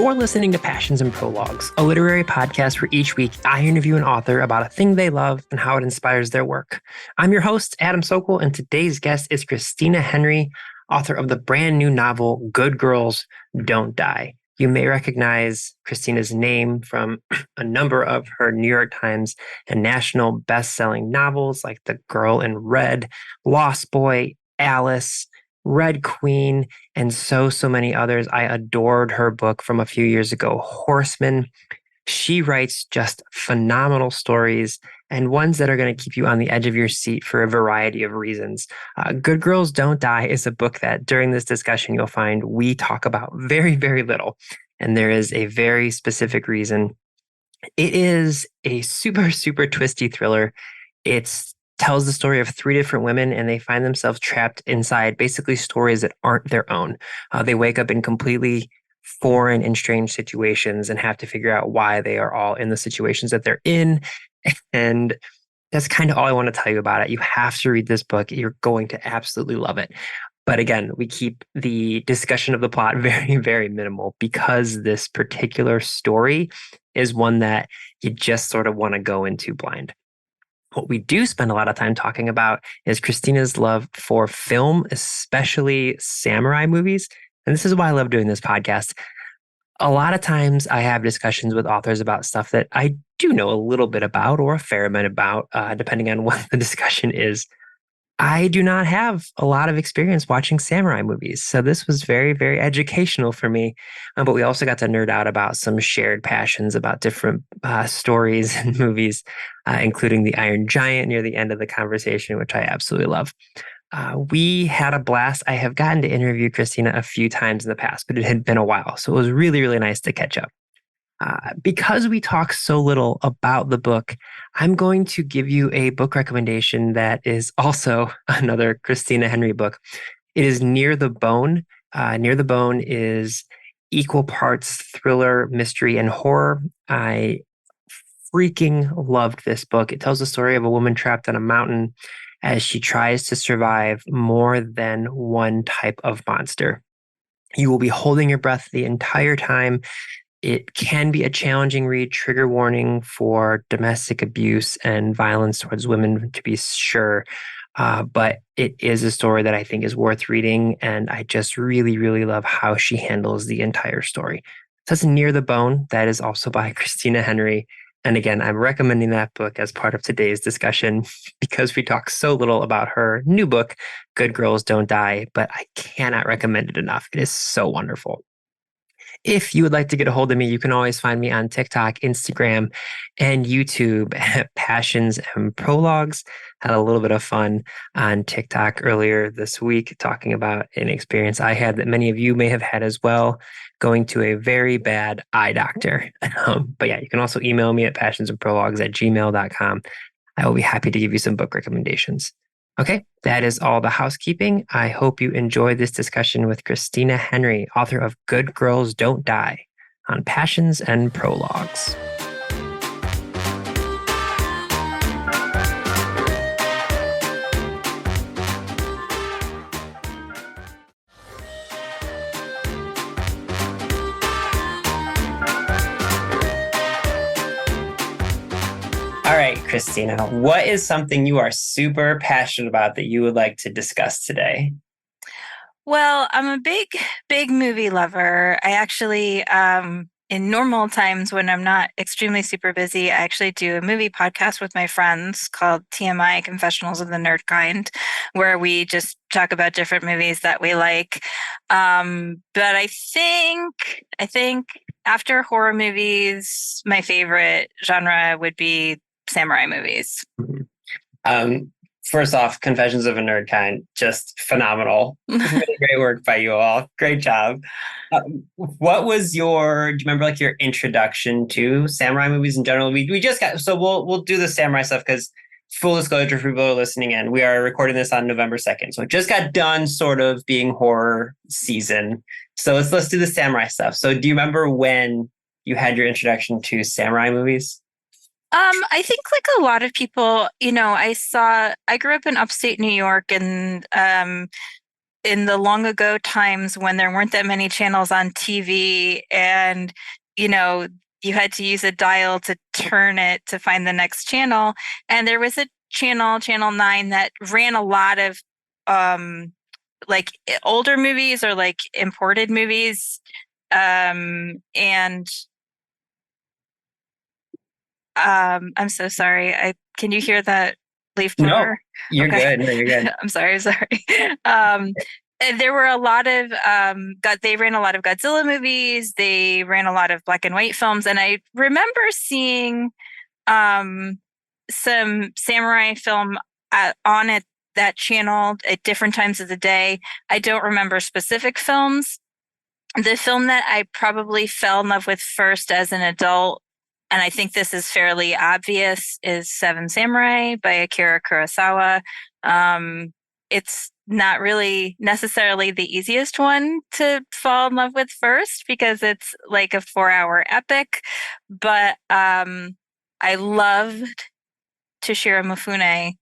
You're listening to Passions and Prologues, a literary podcast where each week I interview an author about a thing they love and how it inspires their work. I'm your host, Adam Sokol, and today's guest is Christina Henry, author of the brand new novel, Good Girls Don't Die. You may recognize Christina's name from a number of her New York Times and national best-selling novels like The Girl in Red, Lost Boy, Alice, Red Queen, and so many others. I adored her book from a few years ago, Horseman. She writes just phenomenal stories and ones that are going to keep you on the edge of your seat for a variety of reasons. Good Girls Don't Die is a book that during this discussion you'll find we talk about very, very little. And there is a very specific reason. It is a super twisty thriller. It tells the story of three different women, and they find themselves trapped inside basically stories that aren't their own. They wake up in completely foreign and strange situations and have to figure out why they are all in the situations that they're in. And that's kind of all I want to tell you about it. You have to read this book. You're going to absolutely love it. But again, we keep the discussion of the plot very, very minimal because this particular story is one that you just sort of want to go into blind. What we do spend a lot of time talking about is Christina's love for film, especially samurai movies. And this is why I love doing this podcast. A lot of times I have discussions with authors about stuff that I do know a little bit about or a fair amount about, depending on what the discussion is. I do not have a lot of experience watching samurai movies. So this was very, very educational for me. But we also got to nerd out about some shared passions about different stories and movies, including The Iron Giant near the end of the conversation, which I absolutely love. We had a blast. I have gotten to interview Christina a few times in the past, but it had been a while. So it was really, really nice to catch up. Because we talk so little about the book, I'm going to give you a book recommendation that is also another Christina Henry book. It is Near the Bone. Near the Bone is equal parts thriller, mystery, and horror. I freaking loved this book. It tells the story of a woman trapped on a mountain as she tries to survive more than one type of monster. You will be holding your breath the entire time. It can be a challenging read, trigger warning for domestic abuse and violence towards women, to be sure. But it is a story that I think is worth reading. And I just really, really love how she handles the entire story. So that's Near the Bone. That is also by Christina Henry. And again, I'm recommending that book as part of today's discussion because we talk so little about her new book, Good Girls Don't Die, but I cannot recommend it enough. It is so wonderful. If you would like to get a hold of me, you can always find me on TikTok, Instagram, and YouTube at Passions and Prologues. Had a little bit of fun on TikTok earlier this week talking about an experience I had that many of you may have had as well, going to a very bad eye doctor. But yeah, you can also email me at passionsandprologues@gmail.com. I will be happy to give you some book recommendations. Okay, that is all the housekeeping. I hope you enjoyed this discussion with Christina Henry, author of Good Girls Don't Die, on Passions and Prologues. All right, Christina, what is something you are super passionate about that you would like to discuss today? Well, I'm a big movie lover. I actually, in normal times when I'm not extremely super busy, I actually do a movie podcast with my friends called TMI, Confessionals of the Nerd Kind, where we just talk about different movies that we like. But I think after horror movies, my favorite genre would be samurai movies. First off, Confessions of a Nerd Kind, just phenomenal. Really great work by you all. Great job. What was do you remember like your introduction to samurai movies in general? We just got, so we'll do the samurai stuff because full disclosure for people who are listening in, we are recording this on November 2nd. So it just got done sort of being horror season. So let's do the samurai stuff. So do you remember when you had your introduction to samurai movies? I think like a lot of people, I grew up in upstate New York and in the long ago times when there weren't that many channels on TV and, you know, you had to use a dial to turn it to find the next channel. And there was a channel, Channel 9, that ran a lot of um, like older movies or like imported movies. And I'm so sorry. Can you hear that leaf No, blower? you're Okay. good. No, you're good. I'm sorry. Um, and there were a lot of they ran a lot of Godzilla movies. They ran a lot of black and white films, and I remember seeing um some samurai film on it that channel at different times of the day. I don't remember specific films. The film that I probably fell in love with first as an adult, and I think this is fairly obvious, is Seven Samurai by Akira Kurosawa. It's not really necessarily the easiest one to fall in love with first because it's like a 4-hour epic, but I loved Toshiro Mifune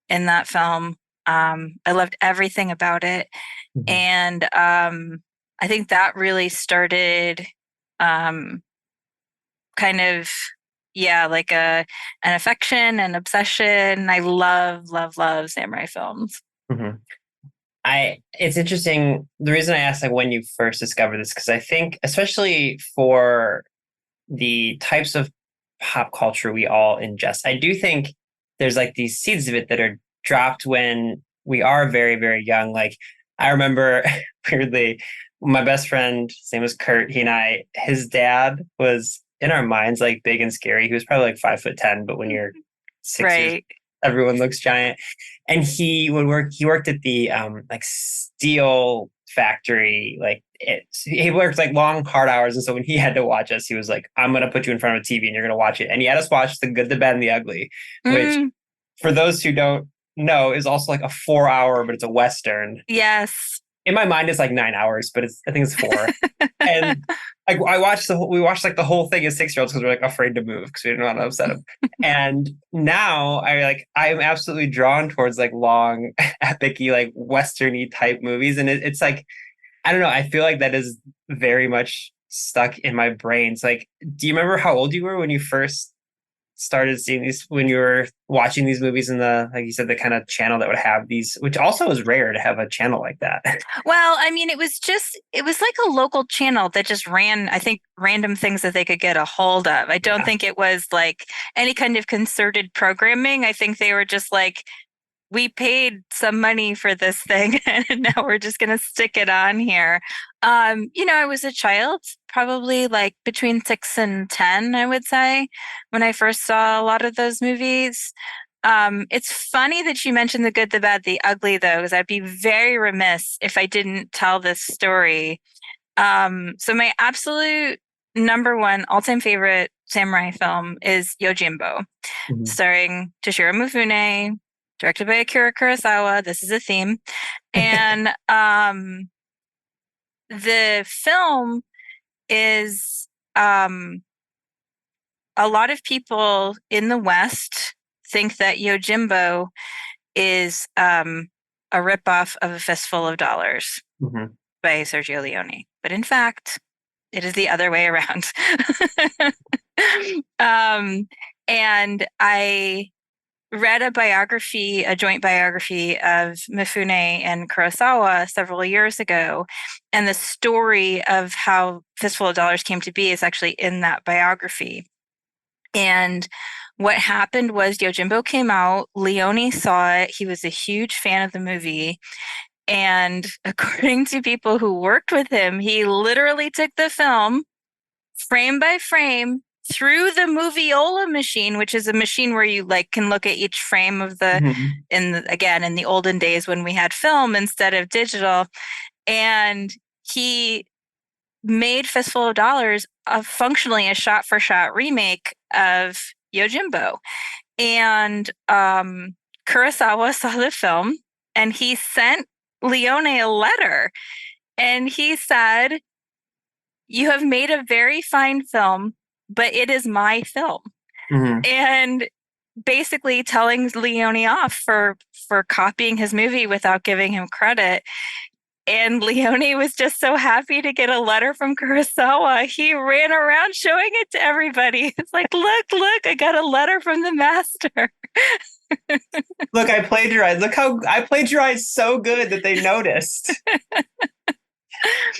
in that film. I loved everything about it. Mhm. And I think that really started um, kind of, yeah, like an affection and obsession. I love, love, love samurai films. Mhm. It's interesting. The reason I asked like when you first discovered this, because I think especially for the types of pop culture we all ingest, I do think there's like these seeds of it that are dropped when we are very, very young. Like I remember weirdly, my best friend, his name was Kurt, his dad was in our minds like big and scary. He was probably like 5'10", but when you're 6 years, Right. everyone looks giant. And he worked at the like steel factory, he worked like long hard hours, and so when he had to watch us, he was like, I'm gonna put you in front of a TV and you're gonna watch it. And he had us watch The Good, the Bad, and the Ugly, which Mm, for those who don't know is also like a 4 hour, but it's a western. yes. In my mind it's like 9 hours, but I think it's four. And like we watched like the whole thing as 6 year olds because we're like afraid to move because we didn't want to upset him. And now I'm absolutely drawn towards like long epic-y like westerny type movies, and it's like I don't know. I feel like that is very much stuck in my brain. It's like, do you remember how old you were when you first started seeing these, when you were watching these movies in the, like you said, the kind of channel that would have these, which also is rare to have a channel like that. Well, I mean, it was like a local channel that just ran, I think, random things that they could get a hold of. I don't Yeah. think it was like any kind of concerted programming. I think they were just like, we paid some money for this thing and now we're just going to stick it on here. I was a child, probably like between 6 and 10, I would say, when I first saw a lot of those movies. It's funny that you mentioned The Good, the Bad, the Ugly, though, because I'd be very remiss if I didn't tell this story. So my absolute number one all-time favorite samurai film is Yojimbo, Mhm. starring Toshiro Mifune, directed by Akira Kurosawa. This is a theme. And the film is a lot of people in the West think that Yojimbo is a ripoff of A Fistful of Dollars Mhm. by Sergio Leone. But in fact, it is the other way around. um, and I read a joint biography of Mifune and Kurosawa several years ago. And the story of how Fistful of Dollars came to be is actually in that biography. And what happened was Yojimbo came out, Leone saw it, he was a huge fan of the movie. And according to people who worked with him, he literally took the film frame by frame through the moviola machine, which is a machine where you like can look at each frame of Mhm. again in the olden days when we had film instead of digital. And he made Fistful of Dollars functionally a shot for shot remake of Yojimbo. And Kurosawa saw the film and he sent Leone a letter and he said, "You have made a very fine film, but it is my film." Mhm. And basically telling Leone off for copying his movie without giving him credit. And Leone was just so happy to get a letter from Kurosawa. He ran around showing it to everybody. It's like, look, I got a letter from the master. Look, I plagiarized. Look how I plagiarized so good that they noticed.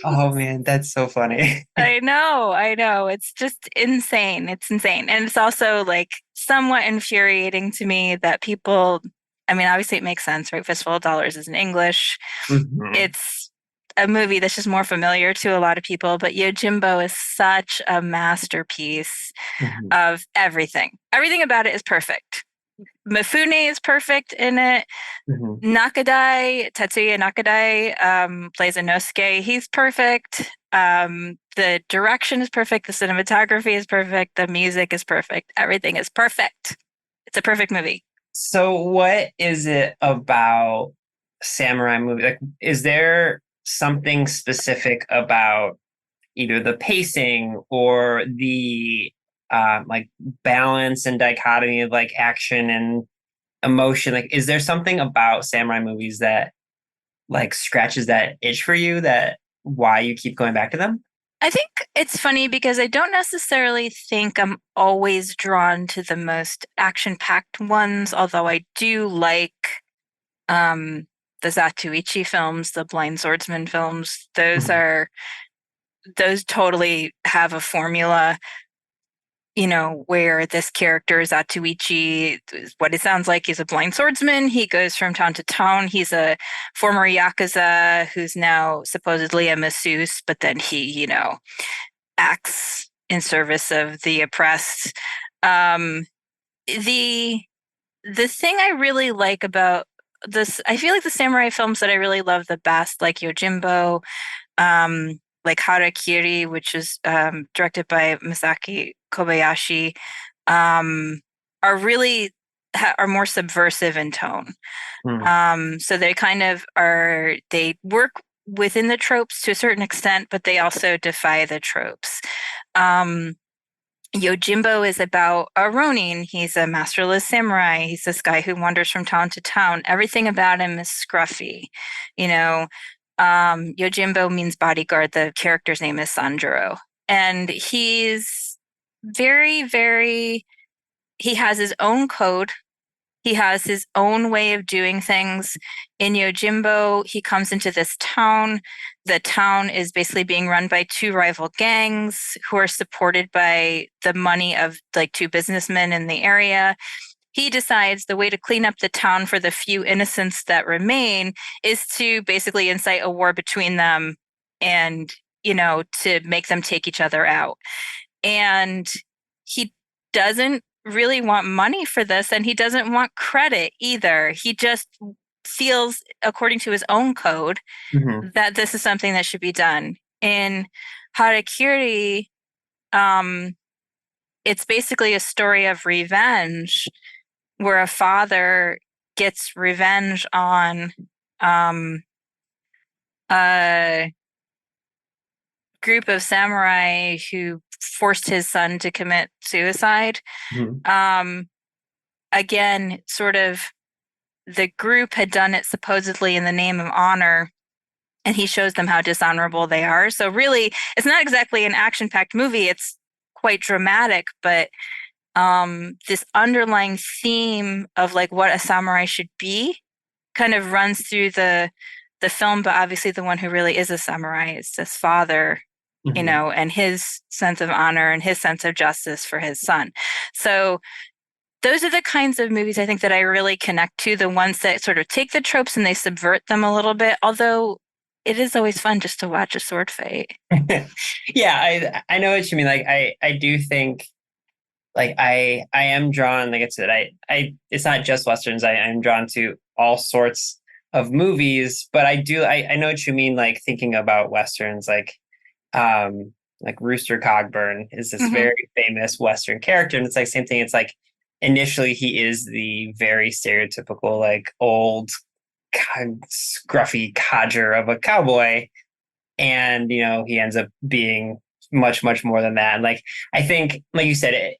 Oh man, that's so funny. I know. It's just insane. It's insane. And it's also like somewhat infuriating to me that people, I mean, obviously it makes sense, right? Fistful of Dollars is in English. Mhm. It's a movie that's just more familiar to a lot of people, but Yojimbo is such a masterpiece Mhm. of everything. Everything about it is perfect. Mifune is perfect in it. Mhm. Tetsuya Nakadai, plays Inosuke. He's perfect. The direction is perfect. The cinematography is perfect. The music is perfect. Everything is perfect. It's a perfect movie. So what is it about samurai movie? Like, is there something specific about either the pacing or the like balance and dichotomy of like action and emotion? Like, is there something about samurai movies that like scratches that itch for you, that why you keep going back to them? I think it's funny because I don't necessarily think I'm always drawn to the most action-packed ones, although I do like um, the Zatoichi films, the Blind Swordsman films. Mhm. Those totally have a formula, where this character, Zatoichi, what it sounds like, he's a blind swordsman. He goes from town to town. He's a former Yakuza who's now supposedly a masseuse, but then he, acts in service of the oppressed. Um, the the thing I really like about this, I feel like the samurai films that I really love the best, like Yojimbo, like Harakiri, which is directed by Masaki Kobayashi, um, are really are more subversive in tone. Mhm. So they kind of they work within the tropes to a certain extent, but they also defy the tropes. Um, Yojimbo is about a Ronin. He's a masterless samurai. He's this guy who wanders from town to town. Everything about him is scruffy. You know, Yojimbo means bodyguard. The character's name is Sanjuro. And he's very, very, he has his own code. He has his own way of doing things. In Yojimbo, he comes into this town. The town is basically being run by two rival gangs who are supported by the money of like two businessmen in the area. He decides the way to clean up the town for the few innocents that remain is to basically incite a war between them and, to make them take each other out. And he doesn't really want money for this, and he doesn't want credit either. He just feels, according to his own code, Mhm. that this is something that should be done. In Harakiri, um, it's basically a story of revenge where a father gets revenge on um, a group of samurai who forced his son to commit suicide. Mhm. Um, Again, sort of the group had done it supposedly in the name of honor, and he shows them how dishonorable they are. So really, it's not exactly an action-packed movie. It's quite dramatic, but this underlying theme of like what a samurai should be kind of runs through the film. But obviously, the one who really is a samurai is this father, Mhm. and his sense of honor and his sense of justice for his son. So those are the kinds of movies I think that I really connect to, the ones that sort of take the tropes and they subvert them a little bit, although it is always fun just to watch a sword fight. Yeah, I know what you mean. Like I do think like I am drawn, like I said, I it's not just westerns. I'm drawn to all sorts of movies, but I know what you mean, like thinking about westerns like Rooster Cogburn is this Hmm. very famous western character, and it's like same thing. It's like initially he is the very stereotypical like old scruffy codger of a cowboy, and he ends up being much more than that. And like I think, like you said,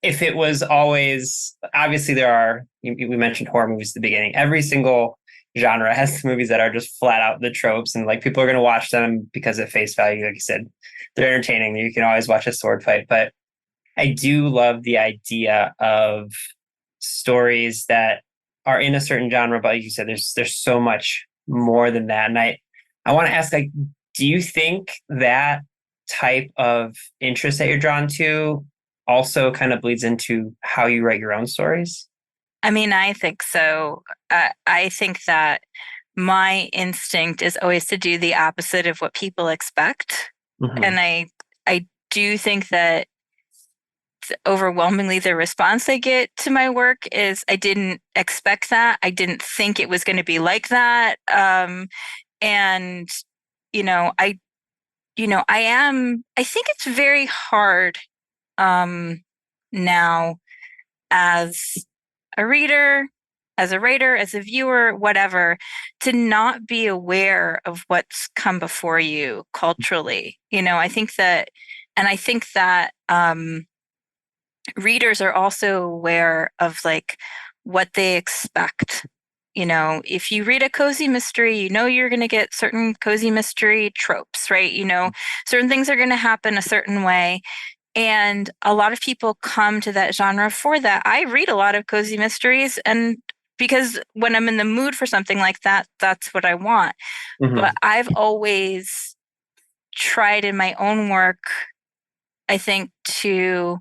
if it was always, obviously there are, we mentioned horror movies at the beginning, every single genre has movies that are just flat out the tropes, and like people are going to watch them because at face value, like you said, they're entertaining. You can always watch a sword fight, but I do love the idea of stories that are in a certain genre, but like you said, there's so much more than that. And I want to ask, like, do you think that type of interest that you're drawn to also kind of bleeds into how you write your own stories? I mean, I think so. I think that my instinct is always to do the opposite of what people expect. Mm-hmm. And I do think that overwhelmingly the response I get to my work is I didn't expect that. I didn't think it was going to be like that. And you know, I think it's very hard um now as a reader, as a writer, as a viewer, whatever, to not be aware of what's come before you culturally. I think that readers are also aware of like what they expect. If you read a cozy mystery, you're going to get certain cozy mystery tropes, right? Certain things are going to happen a certain way. And a lot of people come to that genre for that. I read a lot of cozy mysteries, and because when I'm in the mood for something like that, that's what I want. Mm-hmm. But I've always tried in my own work, I think, to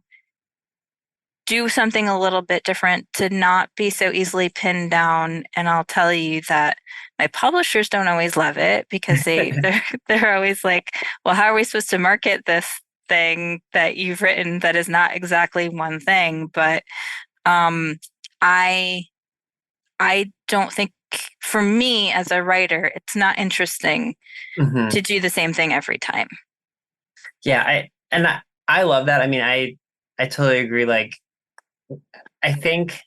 do something a little bit different, to not be so easily pinned down. And I'll tell you that my publishers don't always love it because they're always like, well, how are we supposed to market this thing that you've written that is not exactly one thing? But um I I don't think, for me as a writer, it's not interesting Mm-hmm. to do the same thing every time. Yeah, I love that. I mean, I totally agree. Like, I think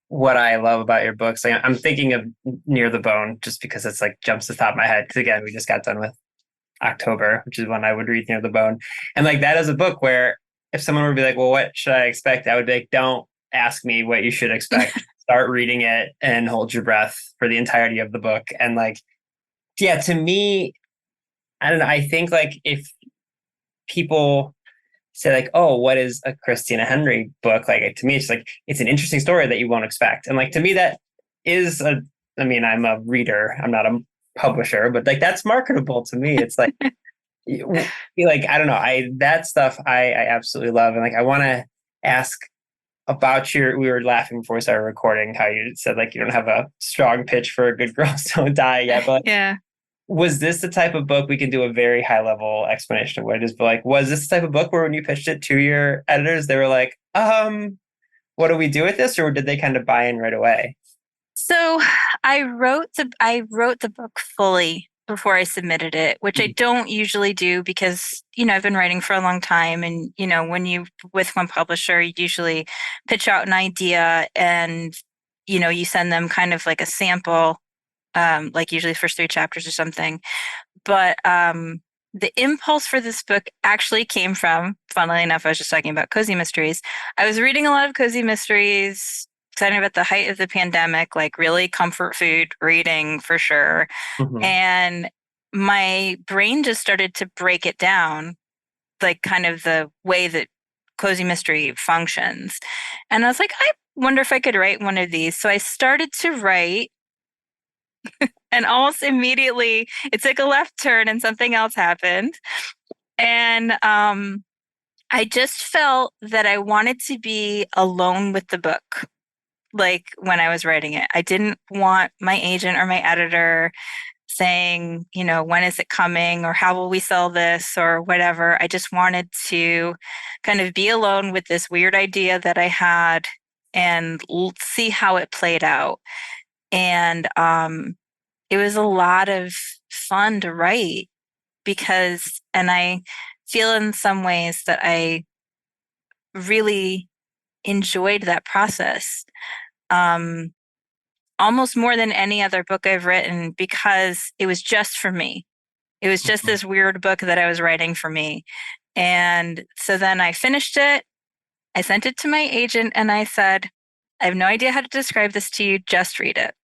what I love about your books, like I'm thinking of Near the Bone just because it's like jumps to the top of my head. Because again, we just got done with October, which is when I would read Near the Bone. And like that is a book where if someone were to be like, well, what should I expect? I would be like, don't ask me what you should expect. Start reading it and hold your breath for the entirety of the book. And like, yeah, to me, I don't know. I think like if people say like, oh, what is a Christina Henry book? Like to me, it's like it's an interesting story that you won't expect. And like to me, that is a I mean, I'm a reader, I'm not a publisher, but like that's marketable to me. It's like like I don't know, I that stuff I absolutely love. And like I want to ask about your we were laughing before we started recording how you said like you don't have a strong pitch for a good girls don't die yet, but Yeah. was this the type of book we can do a very high level explanation of what it is, but like was this the type of book where when you pitched it to your editors they were like what do we do with this, or did they kind of buy in right away? So I wrote the book fully before I submitted it, which I don't usually do because, I've been writing for a long time, and when you with one publisher, you usually pitch out an idea, and you send them kind of like a sample, like usually the first three chapters or something. But the impulse for this book actually came from, funnily enough, I was just talking about cozy mysteries. I was reading a lot of cozy mysteries kind of at the height of the pandemic, like really comfort food reading for sure. Mm-hmm. And my brain just started to break it down, like kind of the way that cozy mystery functions. And I was like, I wonder if I could write one of these. So I started to write, and almost immediately it took a left turn and something else happened. And I just felt that I wanted to be alone with the book. Like when I was writing it, I didn't want my agent or my editor saying, when is it coming or how will we sell this or whatever. I just wanted to kind of be alone with this weird idea that I had and see how it played out. And it was a lot of fun to write and I feel in some ways that I really enjoyed that process. Um, Almost more than any other book I've written because it was just for me. It was just this weird book that I was writing for me. And so then I finished it. I sent it to my agent and I said, I have no idea how to describe this to you. Just read it.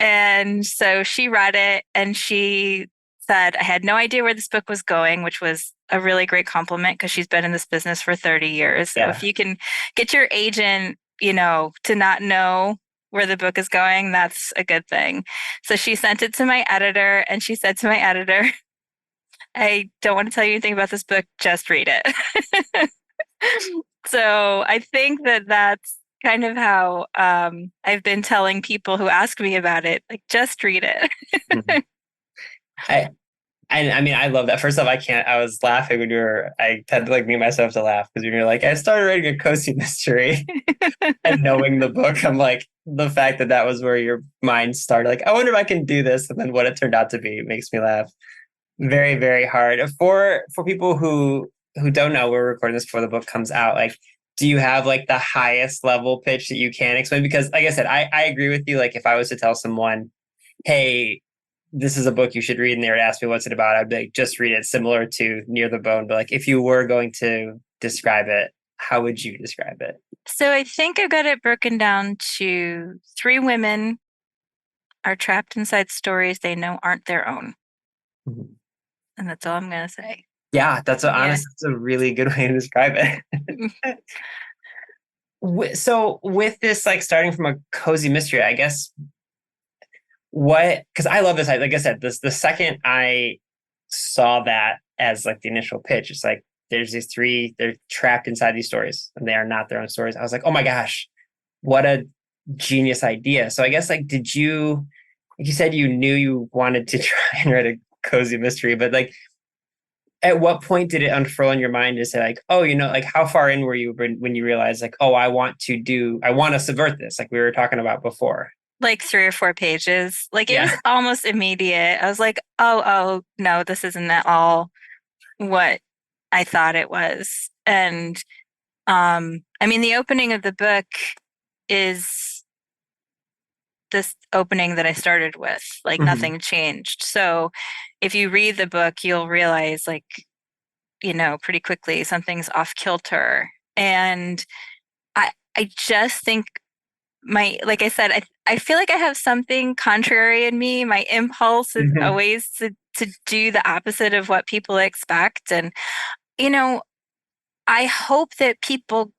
And so she read it and she said, I had no idea where this book was going, which was a really great compliment because she's been in this business for 30 years. So if Yeah. you can get your agent, to not know where the book is going, that's a good thing. So she sent it to my editor and she said to my editor, I don't want to tell you anything about this book, just read it. So I think that that's kind of how I've been telling people who ask me about it, like, just read it. Mhm. I mean, I love that. First off, I can't. I was laughing when you were. I had to like mute myself to laugh because when you're like, I started writing a cozy mystery and knowing the book, I'm like, the fact that that was where your mind started. Like, I wonder if I can do this, and then what it turned out to be makes me laugh. Very, very hard for people who don't know. We're recording this before the book comes out. Like, do you have like the highest level pitch that you can explain? Because, like I said, I agree with you. Like, if I was to tell someone, hey, this is a book you should read, and they would ask me what's it about, I'd be like, just read it, similar to Near the Bone. But like, if you were going to describe it, how would you describe it? So I think I've got it broken down to three women are trapped inside stories they know aren't their own. Mhm. And that's all I'm going to say. Yeah, that's a Yeah. honest. That's a really good way to describe it. So with this, like starting from a cozy mystery, I guess what, because I love this. Like I said, this the second I saw that as like the initial pitch, it's like there's these three, they're trapped inside these stories and they are not their own stories. I was like, oh my gosh, what a genius idea. So I guess like like you said you knew you wanted to try and write a cozy mystery, but like at what point did it unfurl in your mind to say like, oh, like how far in were you when you realized like, oh, I want to subvert this, like we were talking about before? Like 3 or 4 pages. Like it was Yeah. almost immediate. I was like, oh, no, this isn't at all what I thought it was. And I mean, the opening of the book is this opening that I started with, like Mhm. nothing changed. So if you read the book, you'll realize, like, pretty quickly something's off kilter. And I just think like I said, I feel like I have something contrary in me. My impulse is Mhm. always to do the opposite of what people expect. And, you know, I hope that people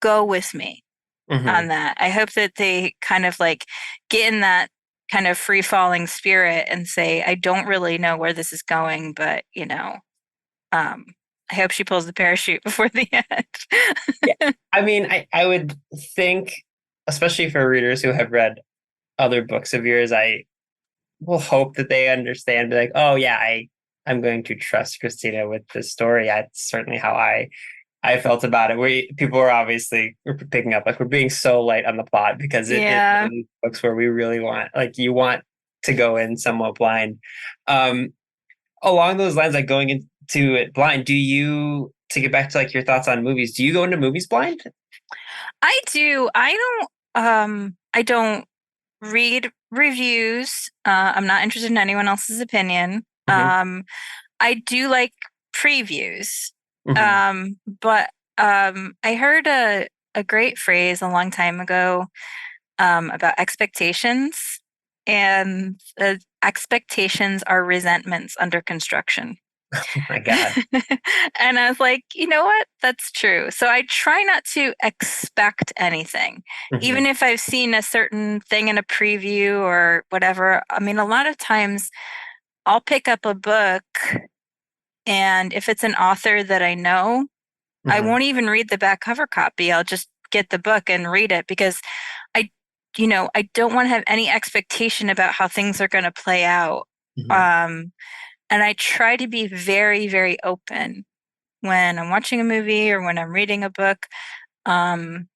go with me on Mhm. that. I hope that they kind of like get in that kind of free falling spirit and say, I don't really know where this is going, but um, I hope she pulls the parachute before the Yeah. end. I mean, I would think, especially for readers who have read other books of yours, I will hope that they understand, be like, oh yeah, I'm going to trust Christina with this story. That's certainly how I felt about it. People were obviously picking up like we're being so light on the plot because it is one Yeah. of these books where we really want, like, you want to go in somewhat blind. Um, Along those lines, like going into it blind, to get back to like your thoughts on movies, do you go into movies blind? I do. I don't read reviews. I'm not interested in anyone else's opinion. Hmm. I do like previews. Hmm. But I heard a great phrase a long time ago about expectations, and expectations are resentments under construction. Oh my God. And I was like, you know what? That's true. So I try not to expect anything, even Hmm. if I've seen a certain thing in a preview or whatever. I mean, a lot of times I'll pick up a book, and if it's an author that I know, I Hmm. won't even read the back cover copy. I'll just get the book and read it because I, I don't want to have any expectation about how things are going to play out. Hmm. Um, and I try to be very, very open when I'm watching a movie or when I'm reading a book, um,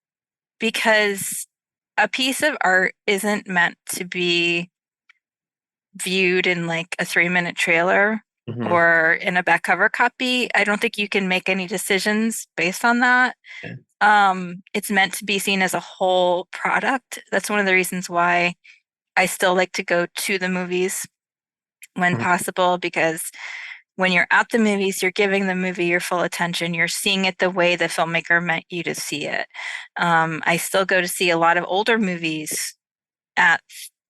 because a piece of art isn't meant to be viewed in like a 3-minute trailer Hmm. or in a back cover copy. I don't think you can make any decisions based on that. Yeah. It's meant to be seen as a whole product. That's one of the reasons why I still like to go to the movies when Mhm. possible, because when you're at the movies, you're giving the movie your full attention. You're seeing it the way the filmmaker meant you to see it. I still go to see a lot of older movies at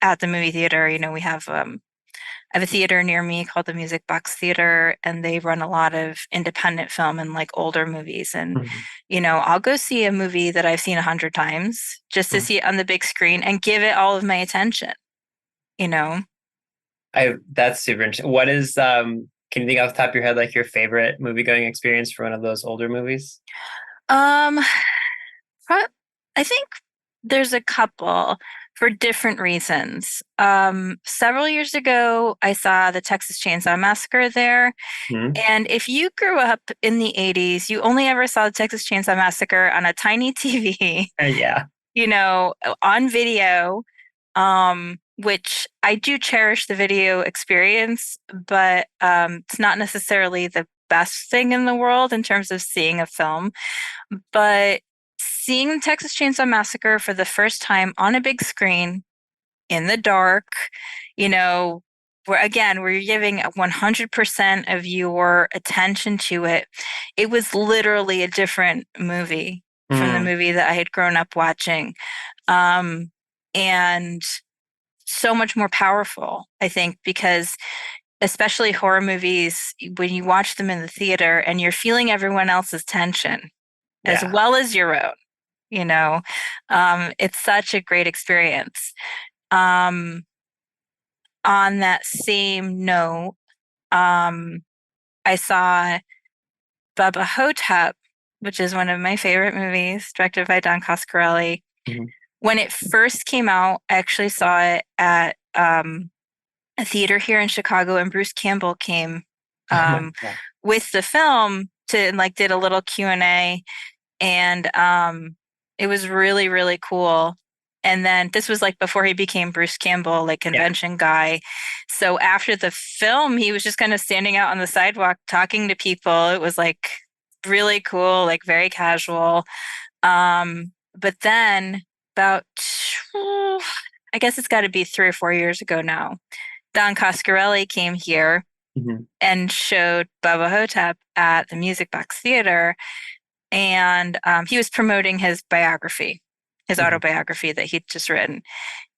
at the movie theater. We have I have a theater near me called the Music Box Theater, and they run a lot of independent film and like older movies. And, Mhm. I'll go see a movie that I've seen 100 times just to Mhm. see it on the big screen and give it all of my attention, you know? That's super interesting. What is can you think off the top of your head like your favorite movie going experience for one of those older movies? Um, pro- I think there's a couple for different reasons. Several years ago, I saw the Texas Chainsaw Massacre there. Hmm. And if you grew up in the 80s, you only ever saw the Texas Chainsaw Massacre on a tiny TV, Yeah. on video, which I do cherish the video experience, but it's not necessarily the best thing in the world in terms of seeing a film. But seeing the Texas Chainsaw Massacre for the first time on a big screen in the dark, you know, where you're giving 100% of your attention to it. It was literally a different movie from the Mm, movie that I had grown up watching. Um, and so much more powerful, I think, because especially horror movies, when you watch them in the theater and you're feeling everyone else's tension as yeah. well as your own, you know, it's such a great experience. Um, on that same note, um, I saw Bubba Hotep, which is one of my favorite movies, directed by Don Coscarelli. Mhm. When it first came out, I actually saw it at a theater here in Chicago, and Bruce Campbell came Oh my, um, yeah. with the film to and like did a little Q&A, and it was really, really cool. And then this was like before he became Bruce Campbell, like Yeah. convention guy. So after the film, he was just kind of standing out on the sidewalk talking to people. It was like really cool, like very casual. But then about, I guess it's got to be 3 or 4 years ago now, Don Coscarelli came here Mhm. and showed Bubba Hotep at the Music Box Theater, and he was promoting his biography, his Mhm. autobiography that he'd just written.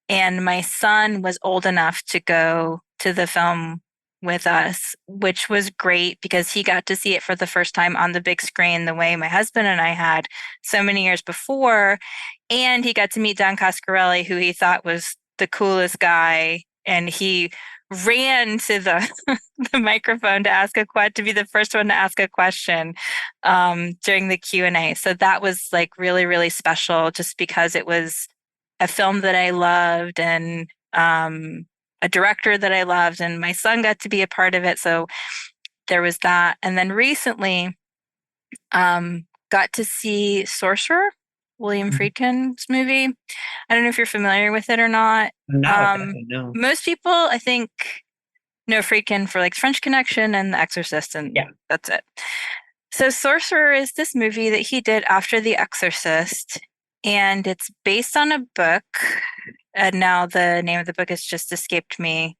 And my son was old enough to go to the film with us, which was great because he got to see it for the first time on the big screen the way my husband and I had so many years before. And he got to meet Don Coscarelli, who he thought was the coolest guy. And he ran to the the microphone to to be the first one to ask a question during the Q&A. So that was like really, really special just because it was a film that I loved and a director that I loved, and my son got to be a part of it. So there was that. And then recently, got to see Sorcerer, William Mhm. Friedkin's movie. I don't know if you're familiar with it or not. No, Um, exactly. No. most people, I think, know Friedkin for like French Connection and The Exorcist, and Yeah. that's it. So Sorcerer is this movie that he did after The Exorcist, and it's based on a book. And now the name of the book has just escaped me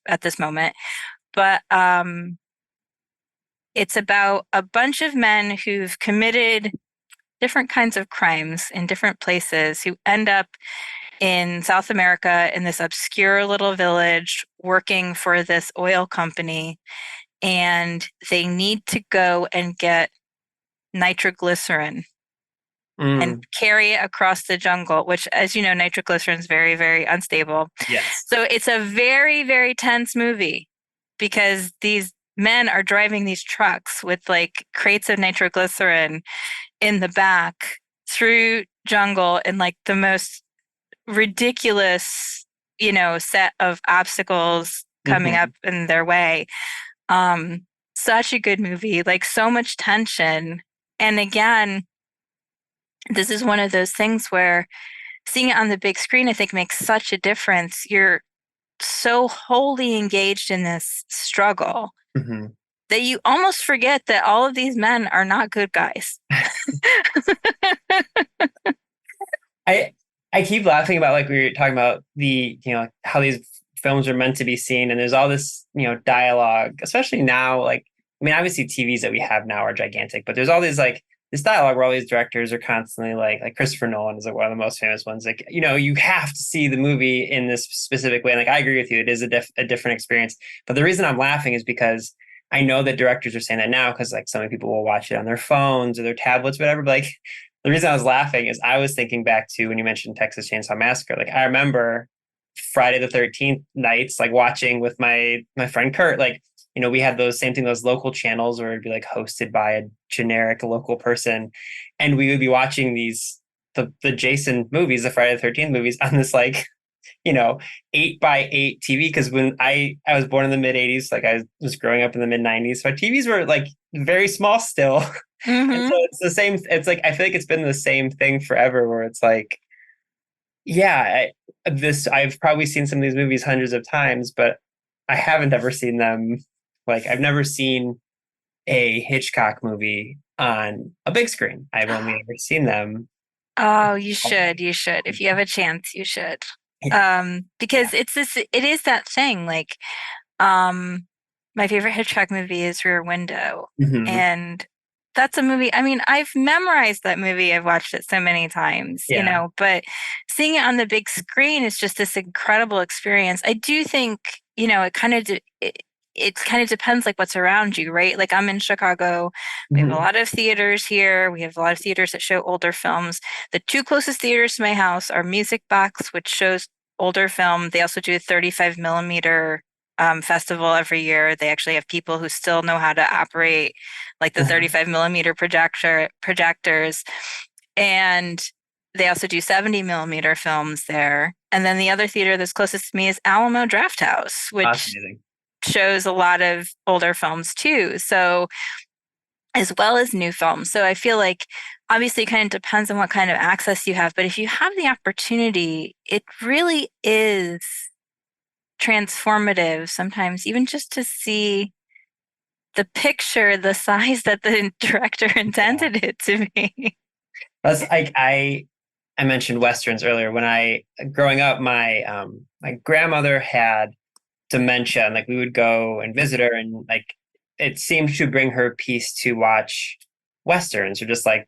at this moment. But it's about a bunch of men who've committed different kinds of crimes in different places who end up in South America in this obscure little village working for this oil company. And they need to go and get nitroglycerin and Mm, carry it across the jungle, which, as you know, nitroglycerin is very, very unstable. yes. So it's a very, very tense movie because these men are driving these trucks with like crates of nitroglycerin in the back through jungle in like the most ridiculous, set of obstacles coming up Mhm. in their way. Um, Such a good movie, like so much tension. And again, this is one of those things where seeing it on the big screen, I think, makes such a difference. You're so wholly engaged in this struggle Mhm. that you almost forget that all of these men are not good guys. I I keep laughing about like we were talking about how these films are meant to be seen, and there's all this dialogue, especially now. Like I mean, obviously TVs that we have now are gigantic, but there's all these like this dialogue where all these directors are constantly like Christopher Nolan is like one of the most famous ones. Like, you have to see the movie in this specific way. And like, I agree with you. It is a different experience. But the reason I'm laughing is because I know that directors are saying that now because like so many people will watch it on their phones or their tablets, whatever. But like the reason I was laughing is I was thinking back to when you mentioned Texas Chainsaw Massacre. Like I remember Friday the 13th nights, like watching with my friend Kurt, like, we had those same thing, those local channels where it'd be like hosted by a generic local person. And we would be watching the Jason movies, the Friday the 13th movies on this like, you know, 8x8 TV. Because when I was born in the mid 80s, like I was growing up in the mid 90s. So TVs were like very small still. And Mm-hmm. so it's the same, it's like, I feel like it's been the same thing forever where it's like, yeah, I've probably seen some of these movies hundreds of times, but I haven't ever seen them. Like I've never seen a Hitchcock movie on a big screen. I've only ever seen them. Oh, you should. You should. If you have a chance, you should. Yeah. Yeah. Because it is that thing. Like, um, my favorite Hitchcock movie is Rear Window. Hmm. And that's a movie. I mean, I've memorized that movie. I've watched it so many times, Yeah. but seeing it on the big screen is just this incredible experience. I do think, it kind of depends like what's around you, right? Like I'm in Chicago. We have a Hmm. lot of theaters here. We have a lot of theaters that show older films. The two closest theaters to my house are Music Box, which shows older film. They also do a 35 millimeter festival every year. They actually have people who still know how to operate like the 35 millimeter projectors. And they also do 70 millimeter films there. And then the other theater that's closest to me is Alamo Drafthouse, That's which amazing. shows a lot of older films too. So, as well as new films. So, I feel like obviously it kind of depends on what kind of access you have. But if you have the opportunity, it really is transformative sometimes, even just to see the picture, the size that the director Yeah. intended it to be. That's like I mentioned westerns earlier. When I growing up, my grandmother had dementia, and like we would go and visit her, and like it seemed to bring her peace to watch westerns or just like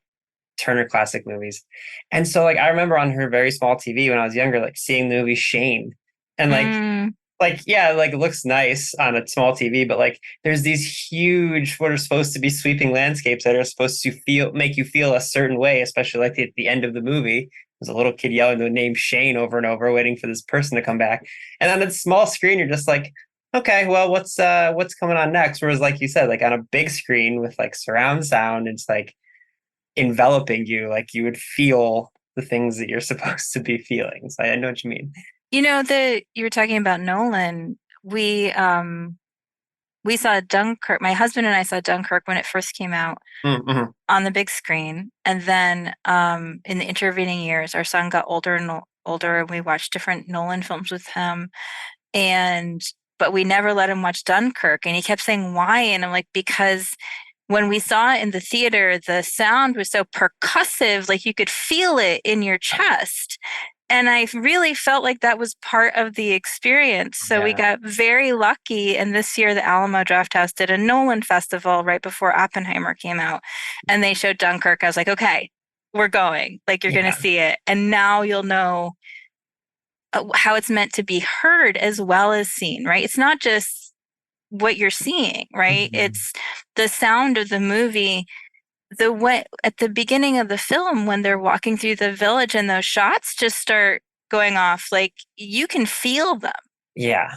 Turner Classic Movies. And so like I remember on her very small TV when I was younger, like seeing the movie Shane. And Mm, like yeah, like it looks nice on a small TV, but like there's these huge what are supposed to be sweeping landscapes that are supposed to make you feel a certain way, especially like at the end of the movie. There's a little kid yelling the name Shane over and over, waiting for this person to come back. And on a small screen, you're just like, okay, well, what's coming on next? Whereas, like you said, like on a big screen with like surround sound, it's like enveloping you, like you would feel the things that you're supposed to be feeling. So I know what you mean. that you were talking about Nolan. We saw Dunkirk. My husband and I saw Dunkirk when it first came out Mm-hmm. on the big screen. And then in the intervening years, our son got older and older, and we watched different Nolan films with him. And but we never let him watch Dunkirk. And he kept saying, why? And I'm like, because when we saw it in the theater, the sound was so percussive, like you could feel it in your chest. And I really felt like that was part of the experience. So we Yeah. got very lucky. And this year, the Alamo Drafthouse did a Nolan festival right before Oppenheimer came out. And they showed Dunkirk. I was like, okay, we're going. Like, you're going to Yeah. see it. And now you'll know how it's meant to be heard as well as seen, right? It's not just what you're seeing, right? Mhm. It's the sound of the movie. The way at the beginning of the film when they're walking through the village and those shots just start going off, like you can feel them. Yeah.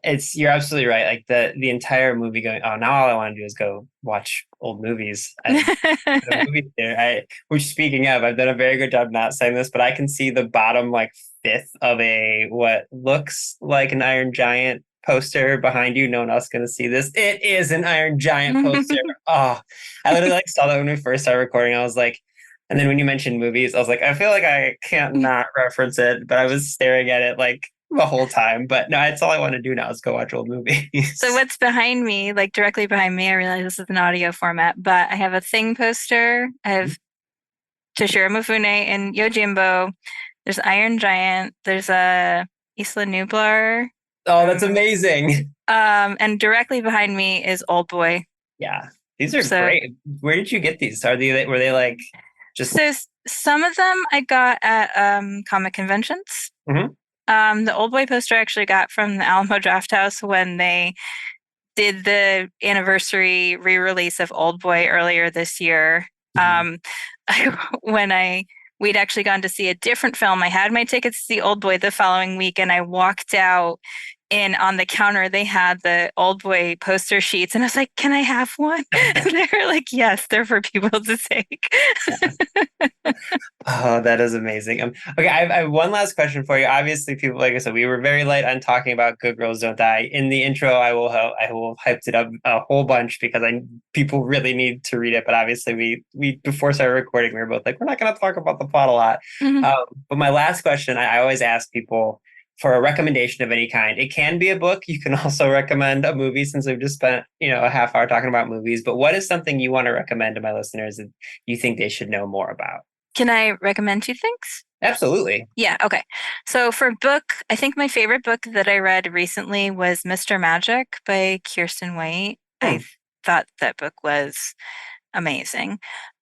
It's you're absolutely right. Like the entire movie going, oh, now all I want to do is go watch old movies. The movie theater. Which speaking of, I've done a very good job not saying this, but I can see the bottom like fifth of a what looks like an Iron Giant poster behind you. No one else going to see this. It is an Iron Giant poster. Oh, I literally like saw that when we first started recording. I was like, and then when you mentioned movies, I was like, I feel like I can't not reference it, but I was staring at it like the whole time. But no, that's all I want to do now is go watch old So movies. what's behind me, like directly behind me, I realize this is an audio format, but I have a Thing poster. I have Toshiro Mifune and Yojimbo. There's Iron Giant. There's a Isla Nublar. Oh, that's Um, amazing. and directly behind me is Old Boy. Yeah. These are So, great. Where did you get these? Were they like just? so some of them I got at comic conventions. Mhm. The Old Boy poster I actually got from the Alamo Draft House when they did the anniversary re-release of Old Boy earlier this year. Mhm. When we'd actually gone to see a different film. I had my tickets to see Old Boy the following week, and I walked out, and on the counter they had the Old Boy poster sheets, and I was like, "Can I have one?" And they were like, "Yes, they're for people to take." Oh, that is amazing. Okay, I have one last question for you. Obviously, people, like I said, we were very light on talking about Good Girls Don't Die. In the intro, I will hyped it up a whole bunch because people really need to read it. But obviously, we before started recording, we were both like, we're not going to talk about the plot a lot. Mhm. But my last question, I always ask people for a recommendation of any kind. It can be a book. You can also recommend a movie, since we've just spent a half hour talking about movies. But what is something you want to recommend to my listeners that you think they should know more about? Can I recommend two things? Absolutely. Yeah, okay. So for book, I think my favorite book that I read recently was Mr. Magic by Kirsten White. Hmm. I thought that book was amazing.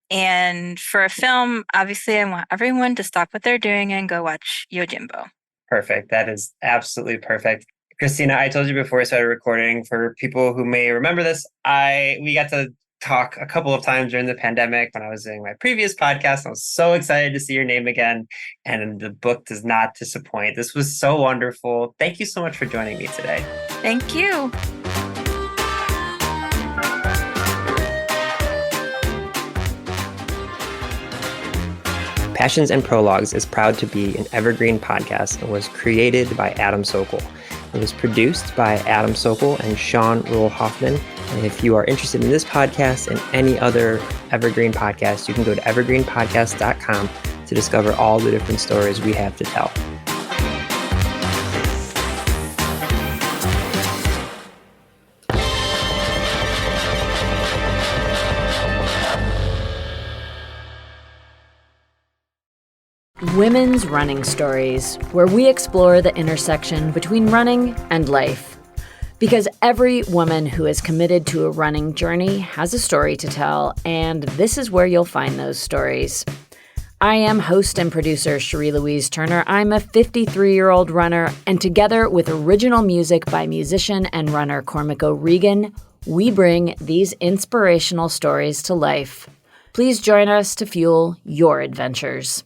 And for a film, obviously, I want everyone to stop what they're doing and go watch Yojimbo. Perfect. That is absolutely perfect. Christina, I told you before we started recording, for people who may remember this, we got to talk a couple of times during the pandemic when I was doing my previous podcast. I was so excited to see your name again, and the book does not disappoint. This was so wonderful. Thank you so much for joining me today. Thank you. Passions and Prologues is proud to be an evergreen podcast and was created by Adam Sokol. It was produced by Adam Sokol and Sean Rule Hoffman. And if you are interested in this podcast and any other evergreen podcast, you can go to evergreenpodcast.com to discover all the different stories we have to tell. Women's Running Stories, where we explore the intersection between running and life. Because every woman who is committed to a running journey has a story to tell, and this is where you'll find those stories. I am host and producer Cherie Louise Turner. I'm a 53-year-old runner, and together with original music by musician and runner Cormac O'Regan, we bring these inspirational stories to life. Please join us to fuel your adventures.